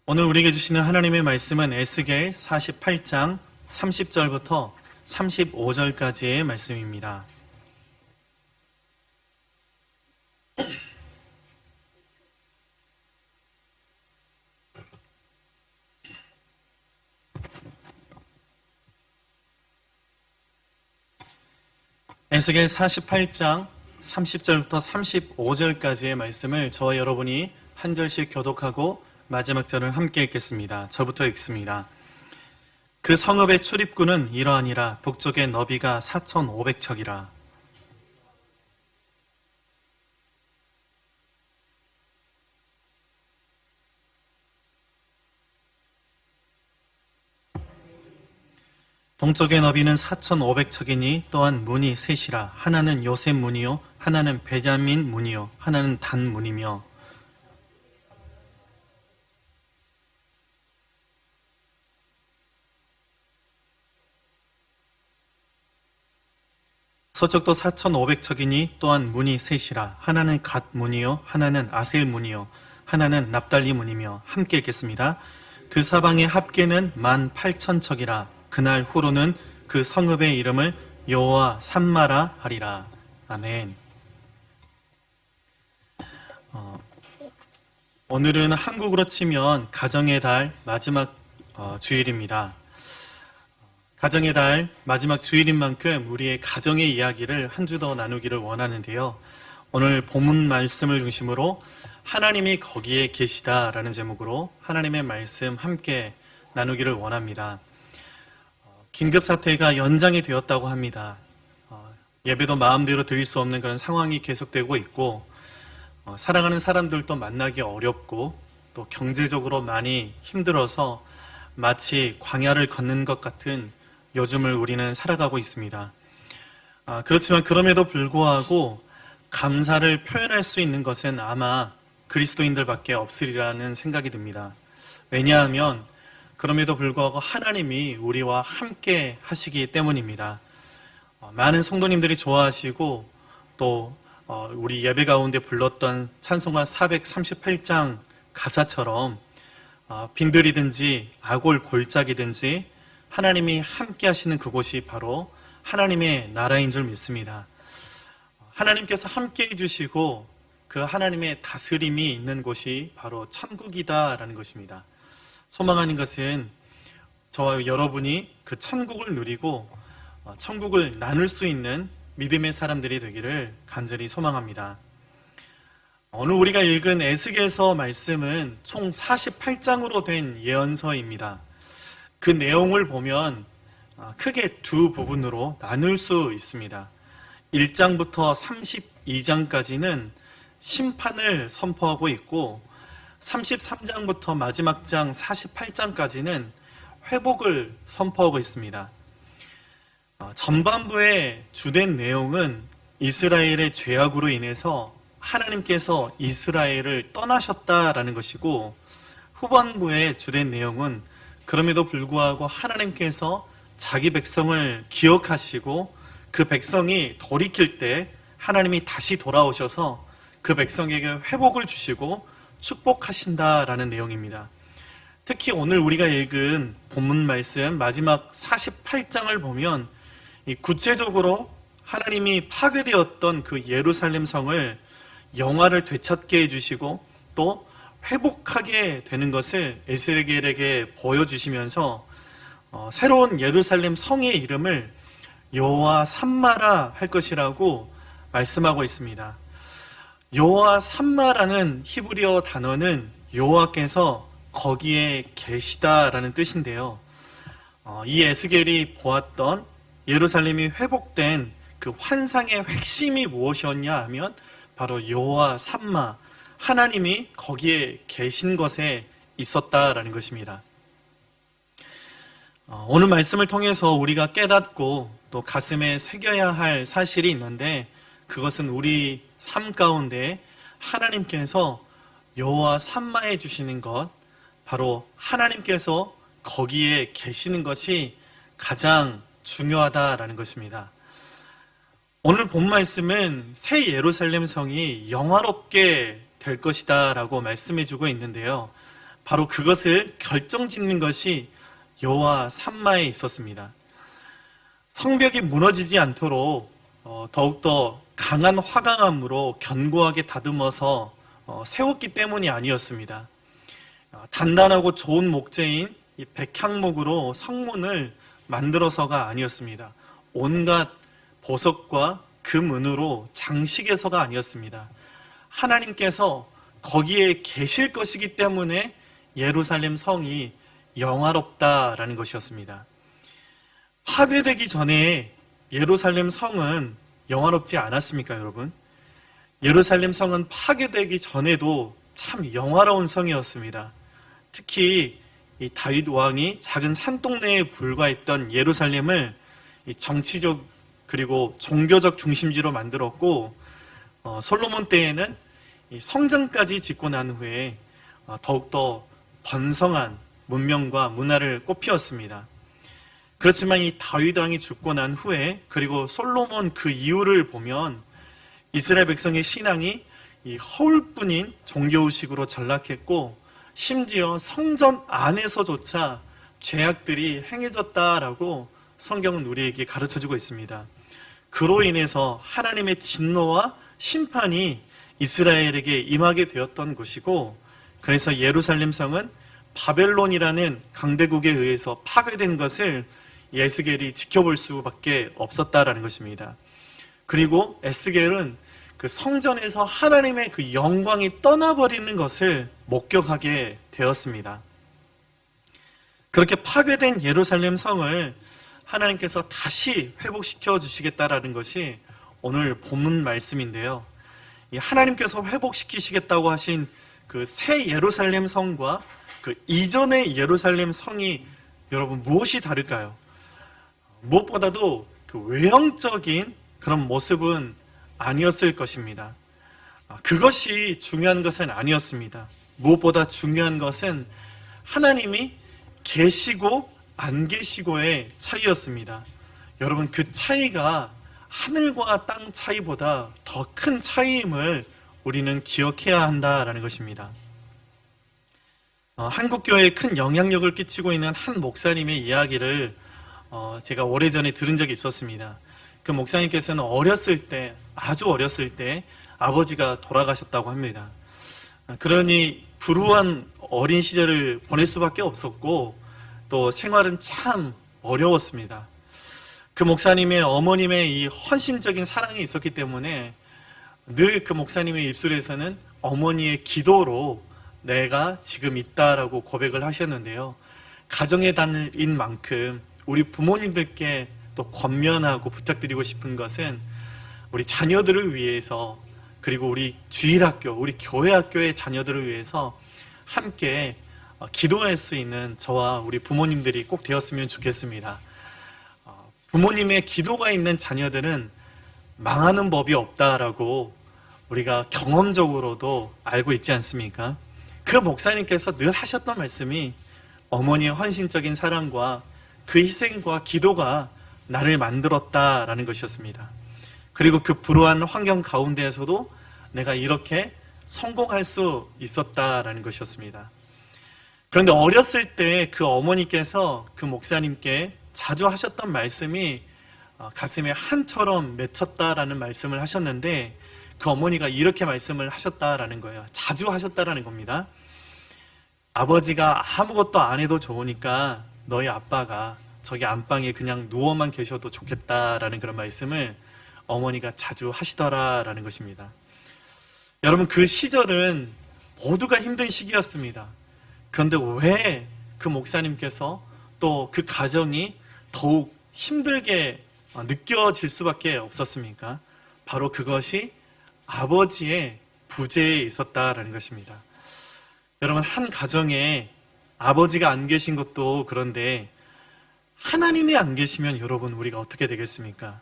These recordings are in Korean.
오늘 우리에게 주시는 하나님의 말씀은 에스겔 48장 30절부터 35절까지의 말씀입니다. 에스겔 48장 30절부터 35절까지의 말씀을 저와 여러분이 한 절씩 교독하고 마지막 절을 함께 읽겠습니다. 저부터 읽습니다. 그 성읍의 출입구는 이러하니라. 북쪽의 너비가 4,500척이라. 동쪽의 너비는 4,500척이니 또한 문이 셋이라. 하나는 요셉 문이요, 하나는 베냐민 문이요, 하나는 단 문이며, 서쪽도 4,500척이니 또한 문이 셋이라. 하나는 갓 문이요, 하나는 아셀 문이요, 하나는 납달리 문이며. 함께 읽겠습니다. 그 사방의 합계는 18,000척이라. 그날 후로는 그 성읍의 이름을 여호와 산마라 하리라. 아멘. 오늘은 한국으로 치면 가정의 달 마지막 주일입니다. 가정의 달 마지막 주일인 만큼 우리의 가정의 이야기를 한 주 더 나누기를 원하는데요. 오늘 본문 말씀을 중심으로 하나님이 거기에 계시다라는 제목으로 하나님의 말씀 함께 나누기를 원합니다. 긴급사태가 연장이 되었다고 합니다. 예배도 마음대로 드릴 수 없는 그런 상황이 계속되고 있고, 사랑하는 사람들도 만나기 어렵고, 또 경제적으로 많이 힘들어서 마치 광야를 걷는 것 같은 요즘을 우리는 살아가고 있습니다. 그렇지만 그럼에도 불구하고 감사를 표현할 수 있는 것은 아마 그리스도인들밖에 없으리라는 생각이 듭니다. 왜냐하면 그럼에도 불구하고 하나님이 우리와 함께 하시기 때문입니다. 많은 성도님들이 좋아하시고 또 우리 예배 가운데 불렀던 찬송가 438장 가사처럼 빈들이든지 아골 골짜기든지 하나님이 함께 하시는 그곳이 바로 하나님의 나라인 줄 믿습니다. 하나님께서 함께 해주시고 그 하나님의 다스림이 있는 곳이 바로 천국이다라는 것입니다. 소망하는 것은 저와 여러분이 그 천국을 누리고 천국을 나눌 수 있는 믿음의 사람들이 되기를 간절히 소망합니다. 오늘 우리가 읽은 에스겔서 말씀은 총 48장으로 된 예언서입니다. 그 내용을 보면 크게 두 부분으로 나눌 수 있습니다. 1장부터 32장까지는 심판을 선포하고 있고 33장부터 마지막 장 48장까지는 회복을 선포하고 있습니다. 전반부의 주된 내용은 이스라엘의 죄악으로 인해서 하나님께서 이스라엘을 떠나셨다라는 것이고, 후반부의 주된 내용은 그럼에도 불구하고 하나님께서 자기 백성을 기억하시고 그 백성이 돌이킬 때 하나님이 다시 돌아오셔서 그 백성에게 회복을 주시고 축복하신다라는 내용입니다. 특히 오늘 우리가 읽은 본문 말씀 마지막 48장을 보면 구체적으로 하나님이 파괴되었던 그 예루살렘 성을 영화를 되찾게 해주시고 또 회복하게 되는 것을 에스겔에게 보여주시면서 새로운 예루살렘 성의 이름을 여호와 산마라 할 것이라고 말씀하고 있습니다. 여호와 산마라는 히브리어 단어는 여호와께서 거기에 계시다라는 뜻인데요. 이 에스겔이 보았던 예루살렘이 회복된 그 환상의 핵심이 무엇이었냐 하면 바로 여호와 산마, 하나님이 거기에 계신 것에 있었다라는 것입니다. 오늘 말씀을 통해서 우리가 깨닫고 또 가슴에 새겨야 할 사실이 있는데, 그것은 우리 삶 가운데 하나님께서 여호와 산마해 주시는 것, 바로 하나님께서 거기에 계시는 것이 가장 중요하다라는 것입니다. 오늘 본 말씀은 새 예루살렘 성이 영화롭게 될 것이다 라고 말씀해 주고 있는데요. 바로 그것을 결정짓는 것이 여호와 삼마에 있었습니다. 성벽이 무너지지 않도록 더욱더 강한 화강암으로 견고하게 다듬어서 세웠기 때문이 아니었습니다. 단단하고 좋은 목재인 이 백향목으로 성문을 만들어서가 아니었습니다. 온갖 보석과 금은으로 장식해서가 아니었습니다. 하나님께서 거기에 계실 것이기 때문에 예루살렘 성이 영화롭다라는 것이었습니다. 파괴되기 전에 예루살렘 성은 영화롭지 않았습니까, 여러분? 예루살렘 성은 파괴되기 전에도 참 영화로운 성이었습니다. 특히 이 다윗 왕이 작은 산동네에 불과했던 예루살렘을 이 정치적 그리고 종교적 중심지로 만들었고, 솔로몬 때에는 이 성전까지 짓고 난 후에 더욱더 번성한 문명과 문화를 꽃피웠습니다. 그렇지만 이 다윗 왕이 죽고 난 후에 그리고 솔로몬 그 이후를 보면 이스라엘 백성의 신앙이 이 허울뿐인 종교의식으로 전락했고, 심지어 성전 안에서조차 죄악들이 행해졌다라고 성경은 우리에게 가르쳐주고 있습니다. 그로 인해서 하나님의 진노와 심판이 이스라엘에게 임하게 되었던 것이고, 그래서 예루살렘 성은 바벨론이라는 강대국에 의해서 파괴된 것을 에스겔이 지켜볼 수밖에 없었다라는 것입니다. 그리고 에스겔은 그 성전에서 하나님의 그 영광이 떠나버리는 것을 목격하게 되었습니다. 그렇게 파괴된 예루살렘 성을 하나님께서 다시 회복시켜 주시겠다라는 것이 오늘 본문 말씀인데요. 하나님께서 회복시키시겠다고 하신 그 새 예루살렘 성과 그 이전의 예루살렘 성이 여러분 무엇이 다를까요? 무엇보다도 그 외형적인 그런 모습은 아니었을 것입니다. 그것이 중요한 것은 아니었습니다. 무엇보다 중요한 것은 하나님이 계시고 안 계시고의 차이였습니다. 여러분, 그 차이가 하늘과 땅 차이보다 더 큰 차이임을 우리는 기억해야 한다라는 것입니다. 한국교회에 큰 영향력을 끼치고 있는 한 목사님의 이야기를 제가 오래전에 들은 적이 있었습니다. 그 목사님께서는 아주 어렸을 때 아버지가 돌아가셨다고 합니다. 그러니 불우한 어린 시절을 보낼 수밖에 없었고, 또 생활은 참 어려웠습니다. 그 목사님의 어머님의 이 헌신적인 사랑이 있었기 때문에 늘 그 목사님의 입술에서는 어머니의 기도로 내가 지금 있다라고 고백을 하셨는데요. 가정의 단인 만큼 우리 부모님들께 또 권면하고 부탁드리고 싶은 것은 우리 자녀들을 위해서, 그리고 우리 주일학교, 우리 교회학교의 자녀들을 위해서 함께 기도할 수 있는 저와 우리 부모님들이 꼭 되었으면 좋겠습니다. 부모님의 기도가 있는 자녀들은 망하는 법이 없다라고 우리가 경험적으로도 알고 있지 않습니까? 그 목사님께서 늘 하셨던 말씀이 어머니의 헌신적인 사랑과 그 희생과 기도가 나를 만들었다라는 것이었습니다. 그리고 그 불우한 환경 가운데에서도 내가 이렇게 성공할 수 있었다라는 것이었습니다. 그런데 어렸을 때 그 어머니께서 그 목사님께 자주 하셨던 말씀이 가슴에 한처럼 맺혔다라는 말씀을 하셨는데, 그 어머니가 이렇게 말씀을 하셨다라는 거예요. 자주 하셨다라는 겁니다. 아버지가 아무것도 안 해도 좋으니까 너희 아빠가 저기 안방에 그냥 누워만 계셔도 좋겠다라는 그런 말씀을 어머니가 자주 하시더라라는 것입니다. 여러분, 그 시절은 모두가 힘든 시기였습니다. 그런데 왜 그 목사님께서 또 그 가정이 더욱 힘들게 느껴질 수밖에 없었습니까? 바로 그것이 아버지의 부재에 있었다라는 것입니다. 여러분, 한 가정에 아버지가 안 계신 것도 그런데 하나님이 안 계시면 여러분 우리가 어떻게 되겠습니까?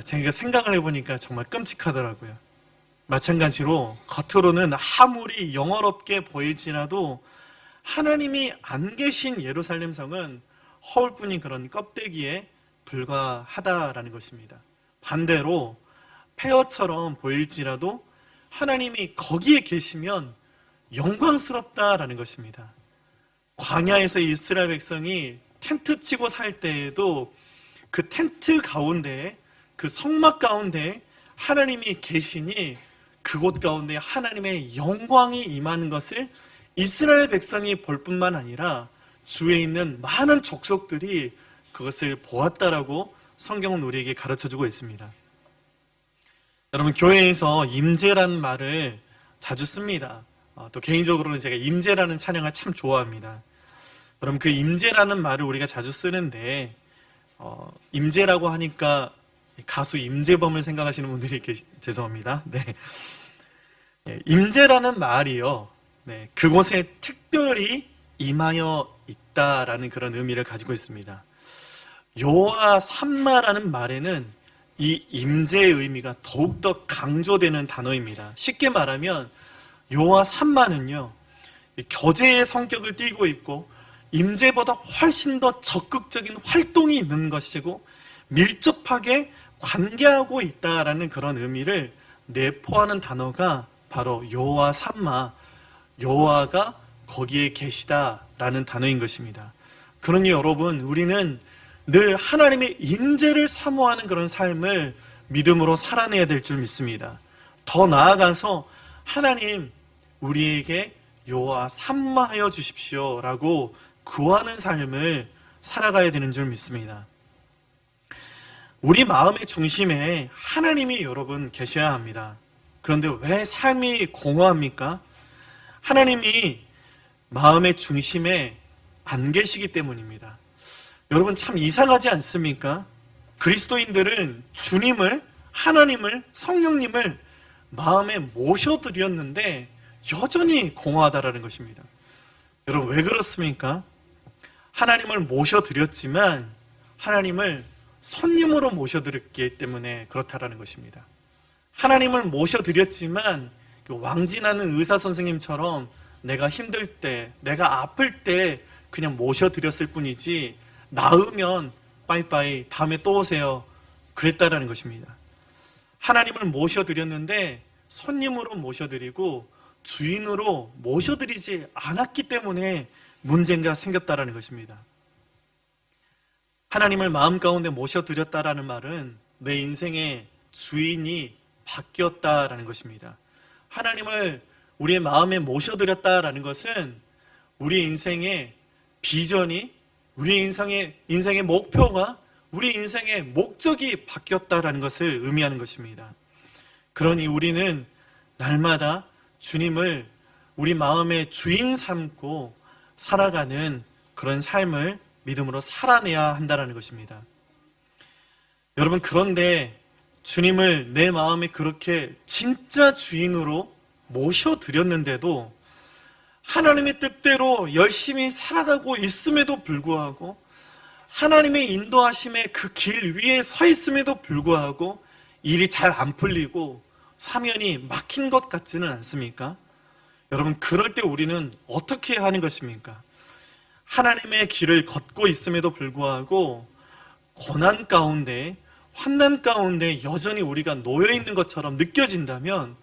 제가 생각을 해보니까 정말 끔찍하더라고요. 마찬가지로 겉으로는 아무리 영어롭게 보일지라도 하나님이 안 계신 예루살렘 성은 허울뿐인 그런 껍데기에 불과하다라는 것입니다. 반대로 폐허처럼 보일지라도 하나님이 거기에 계시면 영광스럽다라는 것입니다. 광야에서 이스라엘 백성이 텐트 치고 살 때에도 그 텐트 가운데, 그 성막 가운데 하나님이 계시니 그곳 가운데 하나님의 영광이 임하는 것을 이스라엘 백성이 볼 뿐만 아니라 주위에 있는 많은 족속들이 그것을 보았다라고 성경은 우리에게 가르쳐주고 있습니다. 여러분, 교회에서 임재라는 말을 자주 씁니다. 또 개인적으로는 제가 임재라는 찬양을 참 좋아합니다. 여러분, 그 임재라는 말을 우리가 자주 쓰는데 임재라고 하니까 가수 임재범을 생각하시는 분들이 죄송합니다. 네. 임재라는 말이요, 네, 그곳에 특별히 임하여 있다라는 그런 의미를 가지고 있습니다. 여호와 삼마라는 말에는 이 임재의 의미가 더욱더 강조되는 단어입니다. 쉽게 말하면 여호와 삼마는요, 교제의 성격을 띠고 있고 임재보다 훨씬 더 적극적인 활동이 있는 것이고 밀접하게 관계하고 있다라는 그런 의미를 내포하는 단어가 바로 여호와 삼마, 여호와가 거기에 계시다라는 단어인 것입니다. 그러니 여러분, 우리는 늘 하나님의 임재를 사모하는 그런 삶을 믿음으로 살아내야 될 줄 믿습니다. 더 나아가서 하나님, 우리에게 여호와 삼마하여 주십시오라고 구하는 삶을 살아가야 되는 줄 믿습니다. 우리 마음의 중심에 하나님이 여러분 계셔야 합니다. 그런데 왜 삶이 공허합니까? 하나님이 마음의 중심에 안 계시기 때문입니다. 여러분, 참 이상하지 않습니까? 그리스도인들은 주님을, 하나님을, 성령님을 마음에 모셔드렸는데 여전히 공허하다라는 것입니다. 여러분, 왜 그렇습니까? 하나님을 모셔드렸지만 하나님을 손님으로 모셔드렸기 때문에 그렇다라는 것입니다. 하나님을 모셔드렸지만 왕진하는 의사 선생님처럼 내가 힘들 때, 내가 아플 때 그냥 모셔드렸을 뿐이지 나으면 빠이빠이 다음에 또 오세요 그랬다라는 것입니다. 하나님을 모셔드렸는데 손님으로 모셔드리고 주인으로 모셔드리지 않았기 때문에 문제가 생겼다라는 것입니다. 하나님을 마음 가운데 모셔드렸다라는 말은 내 인생의 주인이 바뀌었다라는 것입니다. 하나님을 우리의 마음에 모셔드렸다라는 것은 우리 인생의 비전이, 우리 인생의 목표가, 우리 인생의 목적이 바뀌었다라는 것을 의미하는 것입니다. 그러니 우리는 날마다 주님을 우리 마음의 주인 삼고 살아가는 그런 삶을 믿음으로 살아내야 한다는 것입니다. 여러분, 그런데 주님을 내 마음에 그렇게 진짜 주인으로 모셔드렸는데도 하나님의 뜻대로 열심히 살아가고 있음에도 불구하고 하나님의 인도하심의 그 길 위에 서 있음에도 불구하고 일이 잘 안 풀리고 사면이 막힌 것 같지는 않습니까? 여러분, 그럴 때 우리는 어떻게 하는 것입니까? 하나님의 길을 걷고 있음에도 불구하고 고난 가운데, 환난 가운데 여전히 우리가 놓여 있는 것처럼 느껴진다면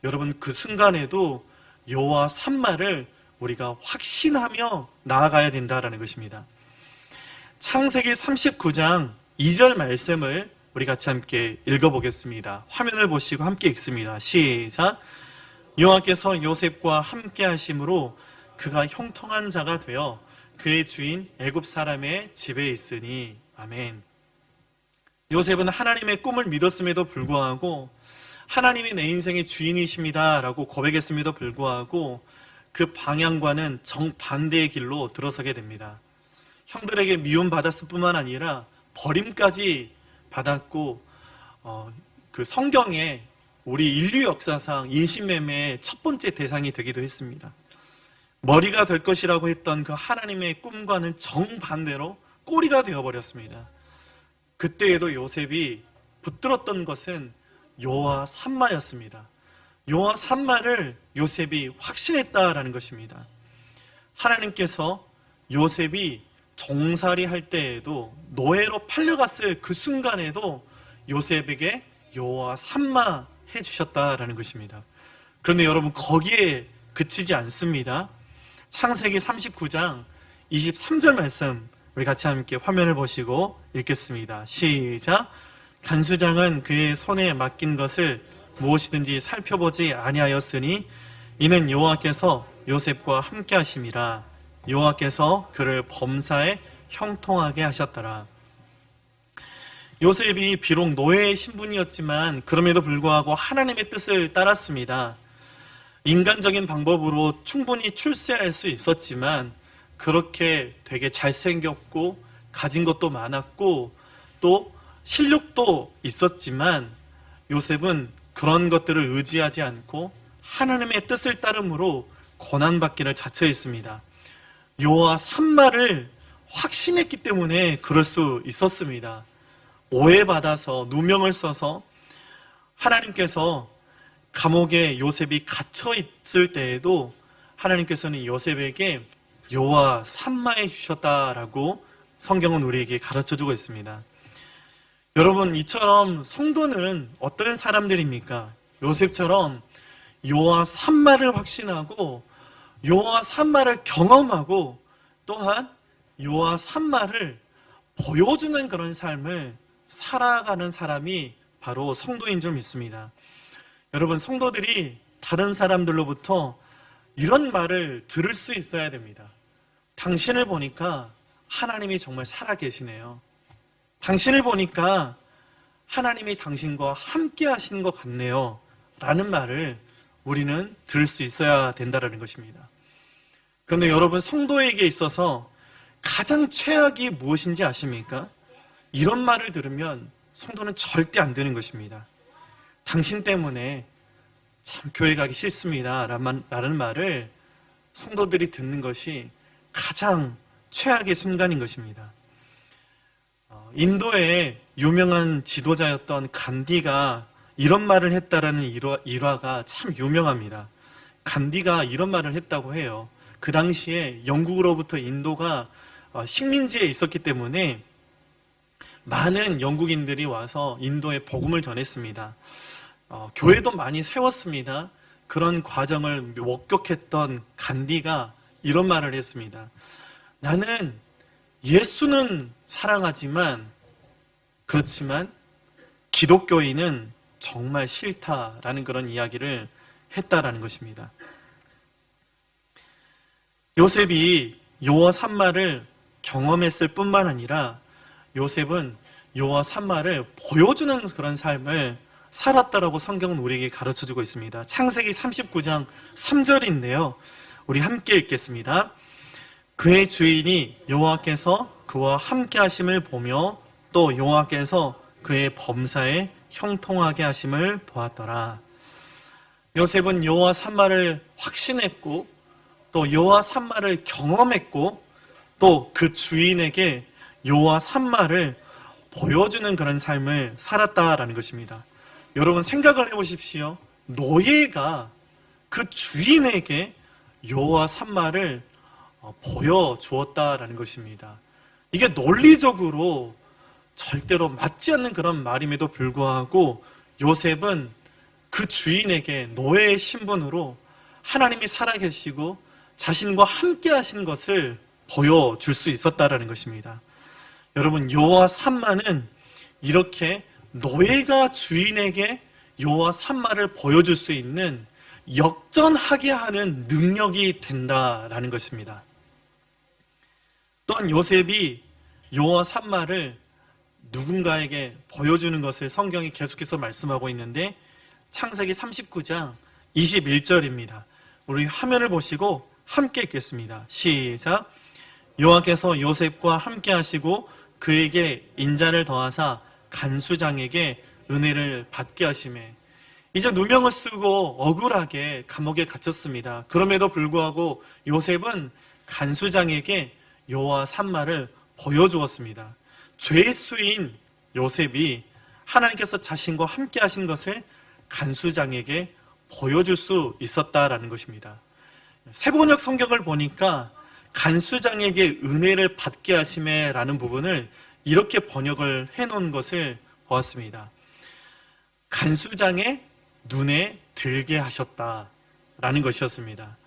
여러분, 그 순간에도 여호와 삼마를 우리가 확신하며 나아가야 된다라는 것입니다. 창세기 39장 2절 말씀을 우리 같이 함께 읽어보겠습니다. 화면을 보시고 함께 읽습니다. 시작. 여호와께서 요셉과 함께 하심으로 그가 형통한 자가 되어 그의 주인 애굽 사람의 집에 있으니. 아멘. 요셉은 하나님의 꿈을 믿었음에도 불구하고 하나님이 내 인생의 주인이십니다 라고 고백했음에도 불구하고 그 방향과는 정반대의 길로 들어서게 됩니다. 형들에게 미움받았을 뿐만 아니라 버림까지 받았고 그 성경에 우리 인류 역사상 인신매매의 첫 번째 대상이 되기도 했습니다. 머리가 될 것이라고 했던 그 하나님의 꿈과는 정반대로 꼬리가 되어버렸습니다. 그때에도 요셉이 붙들었던 것은 여호와 삼마였습니다. 여호와 삼마를 요셉이 확신했다라는 것입니다. 하나님께서 요셉이 종살이 할 때에도 노예로 팔려갔을 그 순간에도 요셉에게 여호와 삼마 해주셨다라는 것입니다. 그런데 여러분, 거기에 그치지 않습니다. 창세기 39장 23절 말씀 우리 같이 함께 화면을 보시고 읽겠습니다. 시작. 간수장은 그의 손에 맡긴 것을 무엇이든지 살펴보지 아니하였으니 이는 여호와께서 요셉과 함께 하심이라. 여호와께서 그를 범사에 형통하게 하셨더라. 요셉이 비록 노예의 신분이었지만 그럼에도 불구하고 하나님의 뜻을 따랐습니다. 인간적인 방법으로 충분히 출세할 수 있었지만 그렇게 되게 잘생겼고 가진 것도 많았고 또 실력도 있었지만 요셉은 그런 것들을 의지하지 않고 하나님의 뜻을 따름으로 고난받기를 자처했습니다. 여호와 산마를 확신했기 때문에 그럴 수 있었습니다. 오해받아서 누명을 써서 하나님께서 감옥에 요셉이 갇혀 있을 때에도 하나님께서는 요셉에게 여호와 산마해 주셨다라고 성경은 우리에게 가르쳐주고 있습니다. 여러분, 이처럼 성도는 어떤 사람들입니까? 요셉처럼 여호와 산마를 확신하고 여호와 산마를 경험하고 또한 여호와 산마를 보여주는 그런 삶을 살아가는 사람이 바로 성도인 줄 믿습니다. 여러분, 성도들이 다른 사람들로부터 이런 말을 들을 수 있어야 됩니다. 당신을 보니까 하나님이 정말 살아계시네요. 당신을 보니까 하나님이 당신과 함께 하시는 것 같네요. 라는 말을 우리는 들을 수 있어야 된다는 것입니다. 그런데 여러분, 성도에게 있어서 가장 최악이 무엇인지 아십니까? 이런 말을 들으면 성도는 절대 안 되는 것입니다. 당신 때문에 참 교회 가기 싫습니다. 라는 말을 성도들이 듣는 것이 가장 최악의 순간인 것입니다. 인도의 유명한 지도자였던 간디가 이런 말을 했다라는 일화가 참 유명합니다. 간디가 이런 말을 했다고 해요. 그 당시에 영국으로부터 인도가 식민지에 있었기 때문에 많은 영국인들이 와서 인도에 복음을 전했습니다. 교회도 많이 세웠습니다. 그런 과정을 목격했던 간디가 이런 말을 했습니다. 나는 예수는 사랑하지만 그렇지만 기독교인은 정말 싫다라는 그런 이야기를 했다라는 것입니다. 요셉이 여호와 산마를 경험했을 뿐만 아니라 요셉은 여호와 산마를 보여주는 그런 삶을 살았다라고 성경은 우리에게 가르쳐주고 있습니다. 창세기 39장 3절인데요. 우리 함께 읽겠습니다. 그의 주인이 여호와께서 그와 함께 하심을 보며 또 여호와께서 그의 범사에 형통하게 하심을 보았더라. 요셉은 여호와 산마를 확신했고 또 여호와 산마를 경험했고 또 그 주인에게 여호와 산마를 보여주는 그런 삶을 살았다라는 것입니다. 여러분, 생각을 해보십시오. 노예가 그 주인에게 여호와 산마를 보여주었다라는 것입니다. 이게 논리적으로 절대로 맞지 않는 그런 말임에도 불구하고 요셉은 그 주인에게 노예의 신분으로 하나님이 살아계시고 자신과 함께 하시는 것을 보여줄 수 있었다라는 것입니다. 여러분, 여호와 산마는 이렇게 노예가 주인에게 여호와 산마를 보여줄 수 있는 역전하게 하는 능력이 된다라는 것입니다. 또한 요셉이 여호와 산마를 누군가에게 보여주는 것을 성경이 계속해서 말씀하고 있는데 창세기 39장 21절입니다. 우리 화면을 보시고 함께 읽겠습니다. 시작. 여호와께서 요셉과 함께 하시고 그에게 인자를 더하사 간수장에게 은혜를 받게 하시매. 이제 누명을 쓰고 억울하게 감옥에 갇혔습니다. 그럼에도 불구하고 요셉은 간수장에게 여호와 산마를 보여주었습니다. 죄수인 요셉이 하나님께서 자신과 함께 하신 것을 간수장에게 보여줄 수 있었다라는 것입니다. 세번역 성경을 보니까 간수장에게 은혜를 받게 하심에 라는 부분을 이렇게 번역을 해놓은 것을 보았습니다. 간수장의 눈에 들게 하셨다라는 것이었습니다.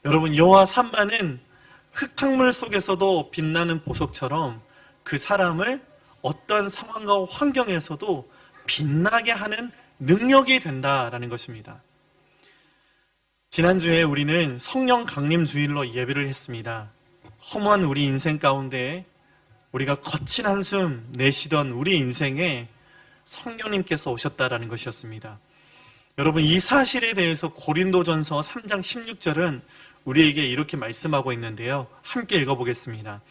여러분, 여호와 삼마는 흙탕물 속에서도 빛나는 보석처럼 그 사람을 어떤 상황과 환경에서도 빛나게 하는 능력이 된다라는 것입니다. 지난주에 우리는 성령 강림 주일로 예배를 했습니다. 허무한 우리 인생 가운데 우리가 거친 한숨 내쉬던 우리 인생에 성령님께서 오셨다라는 것이었습니다. 여러분, 이 사실에 대해서 고린도전서 3장 16절은 우리에게 이렇게 말씀하고 있는데요. 함께 읽어보겠습니다.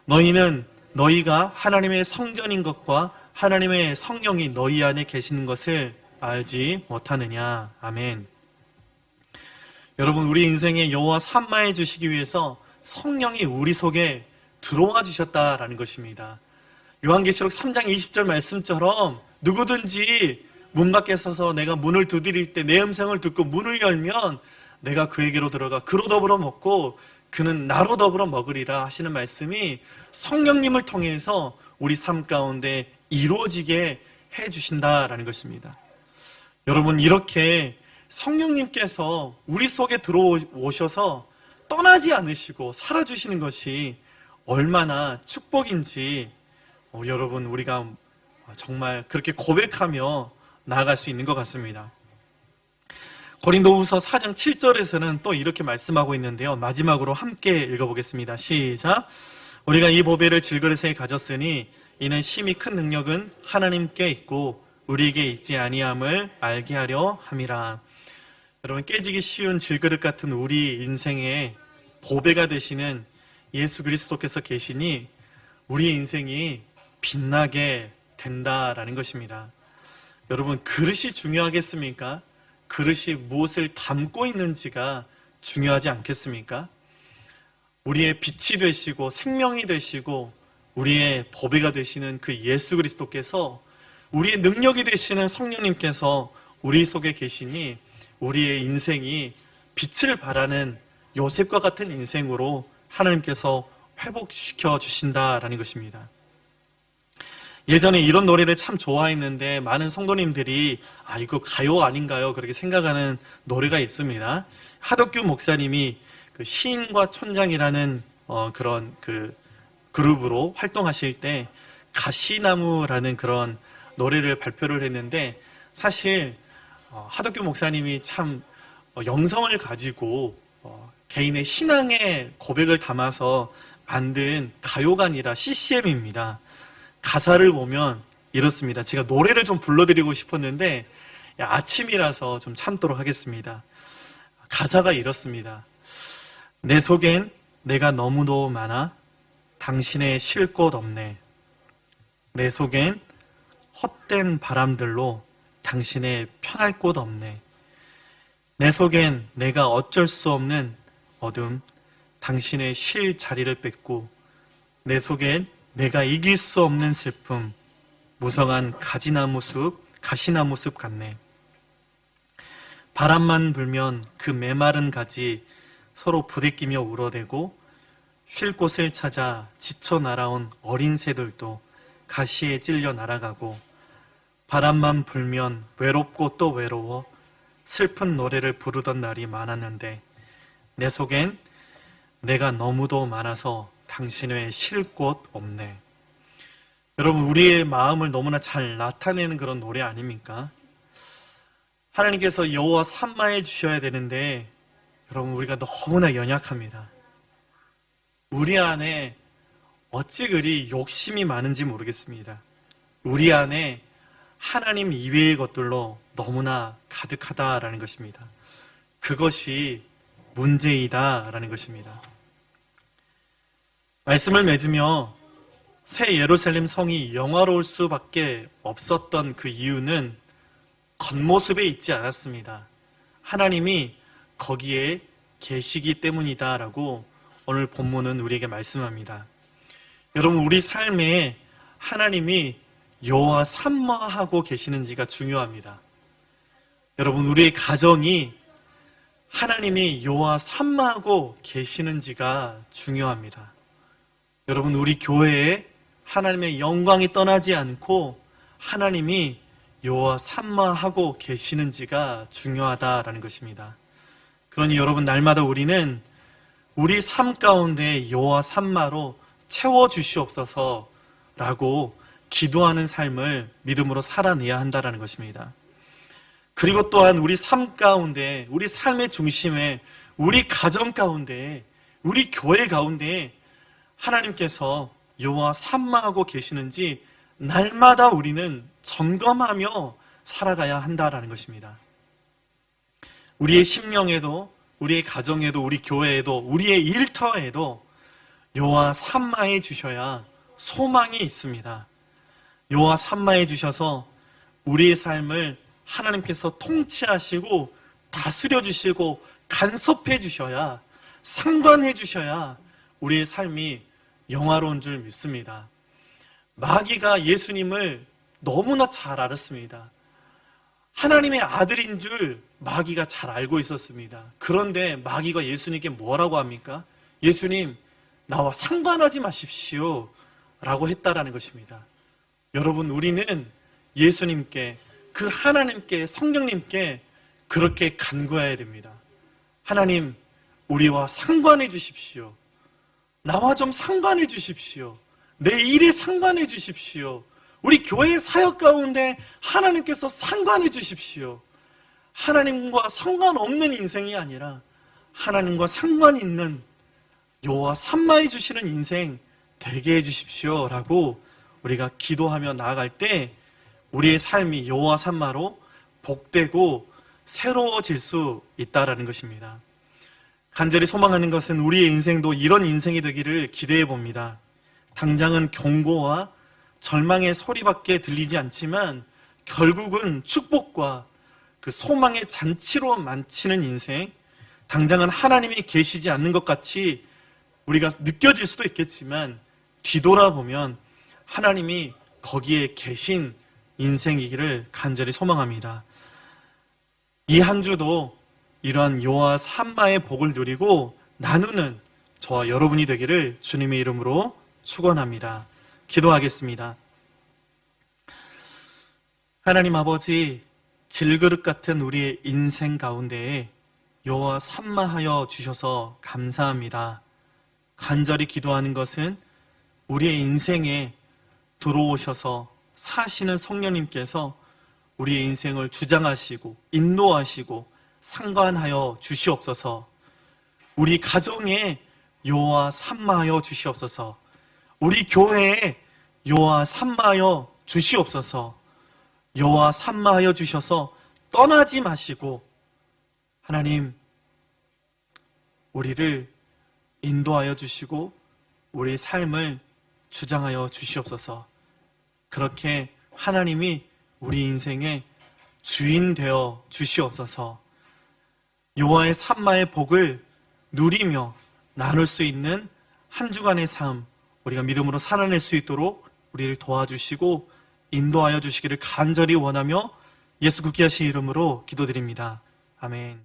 너희는 너희가 하나님의 성전인 것과 하나님의 성령이 너희 안에 계시는 것을 알지 못하느냐. 아멘. 여러분, 우리 인생에 여호와 삼마해 주시기 위해서 성령이 우리 속에 들어와 주셨다라는 것입니다. 요한계시록 3장 20절 말씀처럼 누구든지 문 밖에 서서 내가 문을 두드릴 때 내 음성을 듣고 문을 열면 내가 그에게로 들어가 그로 더불어 먹고 그는 나로 더불어 먹으리라 하시는 말씀이 성령님을 통해서 우리 삶 가운데 이루어지게 해주신다라는 것입니다. 여러분, 이렇게 성령님께서 우리 속에 들어오셔서 떠나지 않으시고 살아주시는 것이 얼마나 축복인지 여러분, 우리가 정말 그렇게 고백하며 나아갈 수 있는 것 같습니다. 고린도후서 4장 7절에서는 또 이렇게 말씀하고 있는데요. 마지막으로 함께 읽어보겠습니다. 시작. 우리가 이 보배를 질그릇에 가졌으니 이는 심히 큰 능력은 하나님께 있고 우리에게 있지 아니함을 알게 하려 함이라. 여러분, 깨지기 쉬운 질그릇 같은 우리 인생의 보배가 되시는 예수 그리스도께서 계시니 우리 인생이 빛나게 된다라는 것입니다. 여러분, 그릇이 중요하겠습니까? 그릇이 무엇을 담고 있는지가 중요하지 않겠습니까? 우리의 빛이 되시고 생명이 되시고 우리의 보배가 되시는 그 예수 그리스도께서, 우리의 능력이 되시는 성령님께서 우리 속에 계시니 우리의 인생이 빛을 발하는 요셉과 같은 인생으로 하나님께서 회복시켜 주신다라는 것입니다. 예전에 이런 노래를 참 좋아했는데 많은 성도님들이 이거 가요 아닌가요? 그렇게 생각하는 노래가 있습니다. 하덕규 목사님이 그 시인과 촌장이라는 그런 그 그룹으로 활동하실 때 가시나무라는 그런 노래를 발표를 했는데, 사실 하덕규 목사님이 참 영성을 가지고 개인의 신앙의 고백을 담아서 만든 가요가 아니라 CCM입니다. 가사를 보면 이렇습니다. 제가 노래를 좀 불러드리고 싶었는데 아침이라서 좀 참도록 하겠습니다. 가사가 이렇습니다. 내 속엔 내가 너무도 많아 당신의 쉴 곳 없네. 내 속엔 헛된 바람들로 당신의 편할 곳 없네. 내 속엔 내가 어쩔 수 없는 어둠, 당신의 쉴 자리를 뺏고, 내 속엔 내가 이길 수 없는 슬픔, 무성한 가시나무 숲 같네. 바람만 불면 그 메마른 가지 서로 부대끼며 울어대고, 쉴 곳을 찾아 지쳐 날아온 어린 새들도 가시에 찔려 날아가고, 바람만 불면 외롭고 또 외로워 슬픈 노래를 부르던 날이 많았는데, 내 속엔 내가 너무도 많아서 당신의 쉴 곳 없네. 여러분, 우리의 마음을 너무나 잘 나타내는 그런 노래 아닙니까? 하나님께서 여호와 삼마해 주셔야 되는데 여러분, 우리가 너무나 연약합니다. 우리 안에 어찌 그리 욕심이 많은지 모르겠습니다. 우리 안에 하나님 이외의 것들로 너무나 가득하다라는 것입니다. 그것이 문제이다라는 것입니다. 말씀을 맺으며 새 예루살렘 성이 영화로울 수밖에 없었던 그 이유는 겉모습에 있지 않았습니다. 하나님이 거기에 계시기 때문이다라고 오늘 본문은 우리에게 말씀합니다. 여러분, 우리 삶에 하나님이 여호와 삼마하고 계시는지가 중요합니다. 여러분, 우리의 가정이 하나님이 여호와 삼마하고 계시는지가 중요합니다. 여러분, 우리 교회에 하나님의 영광이 떠나지 않고 하나님이 여호와 삼마하고 계시는지가 중요하다라는 것입니다. 그러니 여러분, 날마다 우리는 우리 삶 가운데 여호와 삼마로 채워주시옵소서라고 기도하는 삶을 믿음으로 살아내야 한다는 것입니다. 그리고 또한 우리 삶 가운데, 우리 삶의 중심에, 우리 가정 가운데, 우리 교회 가운데 하나님께서 여호와 삼마하고 계시는지 날마다 우리는 점검하며 살아가야 한다는 것입니다. 우리의 심령에도, 우리의 가정에도, 우리 교회에도, 우리의 일터에도 여호와 삼마해 주셔야 소망이 있습니다. 여호와 삼마해 주셔서 우리의 삶을 하나님께서 통치하시고 다스려 주시고 간섭해 주셔야, 상관해 주셔야 우리의 삶이 영화로운 줄 믿습니다. 마귀가 예수님을 너무나 잘 알았습니다. 하나님의 아들인 줄 마귀가 잘 알고 있었습니다. 그런데 마귀가 예수님께 뭐라고 합니까? 예수님, 나와 상관하지 마십시오 라고 했다라는 것입니다. 여러분, 우리는 예수님께, 그 하나님께, 성령님께 그렇게 간구해야 됩니다. 하나님, 우리와 상관해 주십시오. 나와 좀 상관해 주십시오. 내 일에 상관해 주십시오. 우리 교회의 사역 가운데 하나님께서 상관해 주십시오. 하나님과 상관없는 인생이 아니라 하나님과 상관 있는 여호와 삼마해 주시는 인생 되게 해 주십시오 라고 우리가 기도하며 나아갈 때 우리의 삶이 여호와 삼마로 복되고 새로워질 수 있다라는 것입니다. 간절히 소망하는 것은 우리의 인생도 이런 인생이 되기를 기대해 봅니다. 당장은 경고와 절망의 소리밖에 들리지 않지만 결국은 축복과 그 소망의 잔치로 만치는 인생, 당장은 하나님이 계시지 않는 것 같이 우리가 느껴질 수도 있겠지만 뒤돌아보면 하나님이 거기에 계신 인생이기를 간절히 소망합니다. 이 한 주도 이러한 여호와 삼마의 복을 누리고 나누는 저와 여러분이 되기를 주님의 이름으로 축원합니다. 기도하겠습니다. 하나님 아버지, 질그릇 같은 우리의 인생 가운데에 여호와 삼마하여 주셔서 감사합니다. 간절히 기도하는 것은 우리의 인생에 들어오셔서 사시는 성령님께서 우리의 인생을 주장하시고 인도하시고 상관하여 주시옵소서. 우리 가정에 여호와 삼마하여 주시옵소서. 우리 교회에 여호와 삼마하여 주시옵소서. 여호와 삼마하여 주셔서 떠나지 마시고 하나님, 우리를 인도하여 주시고 우리의 삶을 주장하여 주시옵소서. 그렇게 하나님이 우리 인생의 주인 되어 주시옵소서. 여호와의 삼마의 복을 누리며 나눌 수 있는 한 주간의 삶, 우리가 믿음으로 살아낼 수 있도록 우리를 도와주시고 인도하여 주시기를 간절히 원하며 예수 귀하신 이름으로 기도드립니다. 아멘.